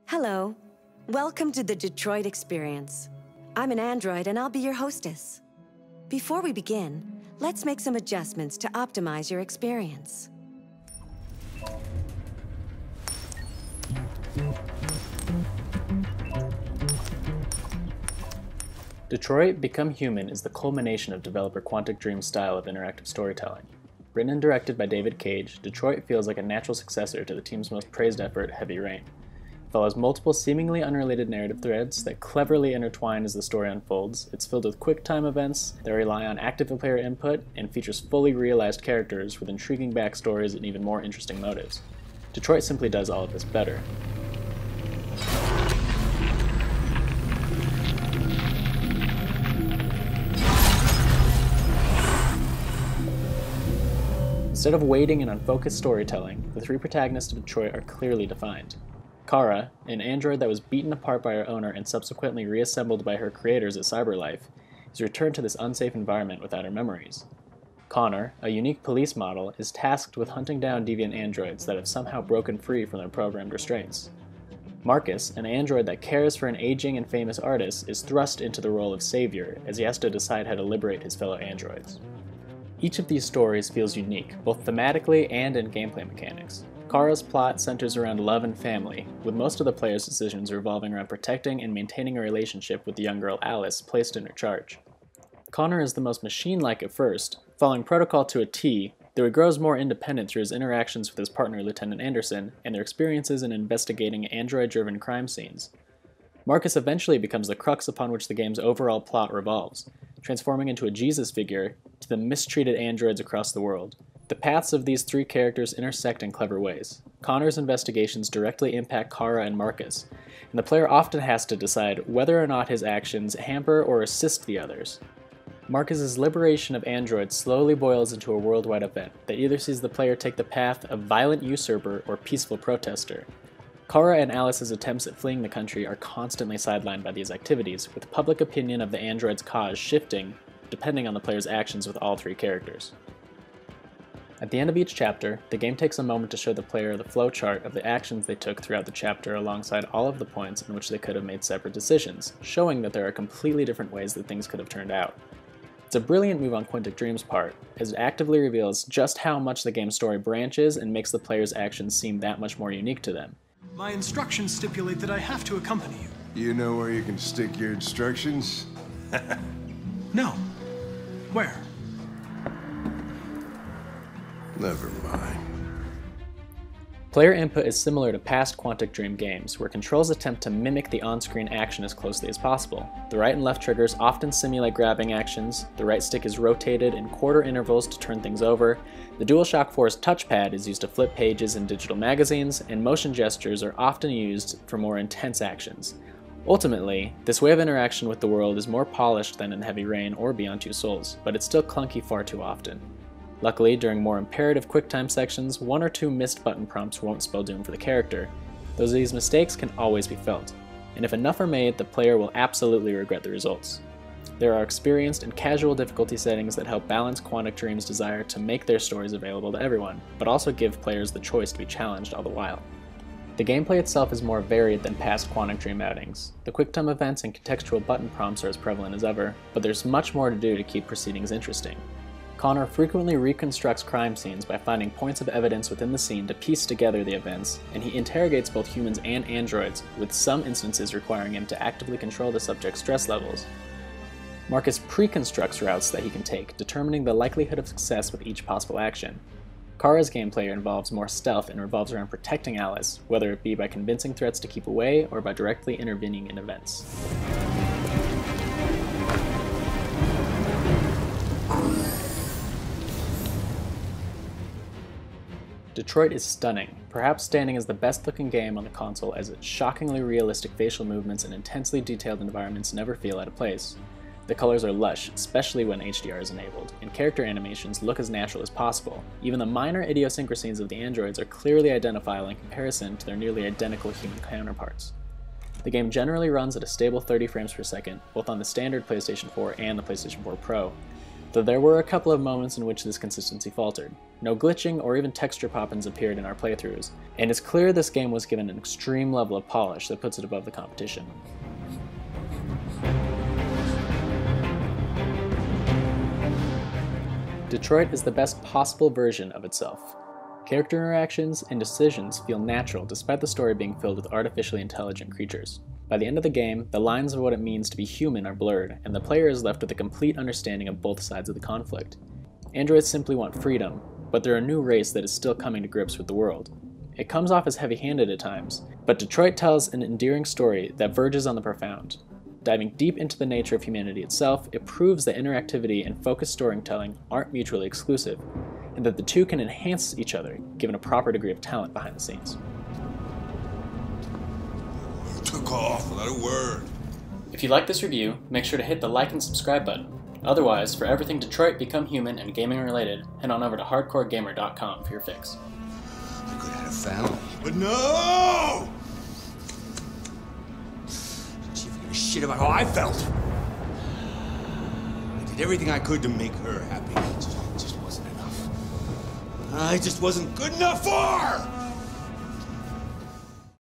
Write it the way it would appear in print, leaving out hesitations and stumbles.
Hello. Welcome to the Detroit Experience. I'm an android and I'll be your hostess. Before we begin, let's make some adjustments to optimize your experience. Detroit: Become Human is the culmination of developer Quantic Dream's style of interactive storytelling. Written and directed by David Cage, Detroit feels like a natural successor to the team's most praised effort, Heavy Rain. It follows multiple seemingly unrelated narrative threads that cleverly intertwine as the story unfolds. It's filled with quick-time events that rely on active player input and features fully realized characters with intriguing backstories and even more interesting motives. Detroit simply does all of this better. Instead of waiting and unfocused storytelling, the three protagonists of Detroit are clearly defined. Kara, an android that was beaten apart by her owner and subsequently reassembled by her creators at Cyberlife, is returned to this unsafe environment without her memories. Connor, a unique police model, is tasked with hunting down deviant androids that have somehow broken free from their programmed restraints. Marcus, an android that cares for an aging and famous artist, is thrust into the role of savior as he has to decide how to liberate his fellow androids. Each of these stories feels unique, both thematically and in gameplay mechanics. Kara's plot centers around love and family, with most of the player's decisions revolving around protecting and maintaining a relationship with the young girl Alice placed in her charge. Connor is the most machine-like at first, following protocol to a T, though he grows more independent through his interactions with his partner Lieutenant Anderson and their experiences in investigating android-driven crime scenes. Marcus eventually becomes the crux upon which the game's overall plot revolves, transforming into a Jesus figure to the mistreated androids across the world. The paths of these three characters intersect in clever ways. Connor's investigations directly impact Kara and Marcus, and the player often has to decide whether or not his actions hamper or assist the others. Marcus's liberation of androids slowly boils into a worldwide event that either sees the player take the path of violent usurper or peaceful protester. Kara and Alice's attempts at fleeing the country are constantly sidelined by these activities, with public opinion of the android's cause shifting depending on the player's actions with all three characters. At the end of each chapter, the game takes a moment to show the player the flowchart of the actions they took throughout the chapter alongside all of the points in which they could have made separate decisions, showing that there are completely different ways that things could have turned out. It's a brilliant move on Quantic Dream's part, as it actively reveals just how much the game's story branches and makes the player's actions seem that much more unique to them. My instructions stipulate that I have to accompany you. You know where you can stick your instructions? No. Where? Never mind. Player input is similar to past Quantic Dream games, where controls attempt to mimic the on-screen action as closely as possible. The right and left triggers often simulate grabbing actions, the right stick is rotated in quarter intervals to turn things over, the DualShock 4's touchpad is used to flip pages in digital magazines, and motion gestures are often used for more intense actions. Ultimately, this way of interaction with the world is more polished than in Heavy Rain or Beyond Two Souls, but it's still clunky far too often. Luckily, during more imperative QuickTime sections, one or two missed button prompts won't spell doom for the character, though these mistakes can always be felt, and if enough are made, the player will absolutely regret the results. There are experienced and casual difficulty settings that help balance Quantic Dream's desire to make their stories available to everyone, but also give players the choice to be challenged all the while. The gameplay itself is more varied than past Quantic Dream outings. The QuickTime events and contextual button prompts are as prevalent as ever, but there's much more to do to keep proceedings interesting. Connor frequently reconstructs crime scenes by finding points of evidence within the scene to piece together the events, and he interrogates both humans and androids, with some instances requiring him to actively control the subject's stress levels. Marcus pre-constructs routes that he can take, determining the likelihood of success with each possible action. Kara's gameplay involves more stealth and revolves around protecting Alice, whether it be by convincing threats to keep away or by directly intervening in events. Detroit is stunning, perhaps standing as the best looking game on the console as its shockingly realistic facial movements and intensely detailed environments never feel out of place. The colors are lush, especially when HDR is enabled, and character animations look as natural as possible. Even the minor idiosyncrasies of the androids are clearly identifiable in comparison to their nearly identical human counterparts. The game generally runs at a stable 30 frames per second, both on the standard PlayStation 4 and the PlayStation 4 Pro. though there were a couple of moments in which this consistency faltered. No glitching or even texture pop-ins appeared in our playthroughs, and it's clear this game was given an extreme level of polish that puts it above the competition. Detroit is the best possible version of itself. Character interactions and decisions feel natural despite the story being filled with artificially intelligent creatures. By the end of the game, the lines of what it means to be human are blurred, and the player is left with a complete understanding of both sides of the conflict. Androids simply want freedom, but they're a new race that is still coming to grips with the world. It comes off as heavy-handed at times, but Detroit tells an endearing story that verges on the profound. Diving deep into the nature of humanity itself, it proves that interactivity and focused storytelling aren't mutually exclusive, and that the two can enhance each other, given a proper degree of talent behind the scenes. Took off without a word. If you like this review, make sure to hit the like and subscribe button. Otherwise, for everything Detroit Become Human and gaming related, head on over to hardcoregamer.com for your fix. I could have had a family, but no! She didn't give a shit about how I felt. I did everything I could to make her happy. It just wasn't enough. I just wasn't good enough for her!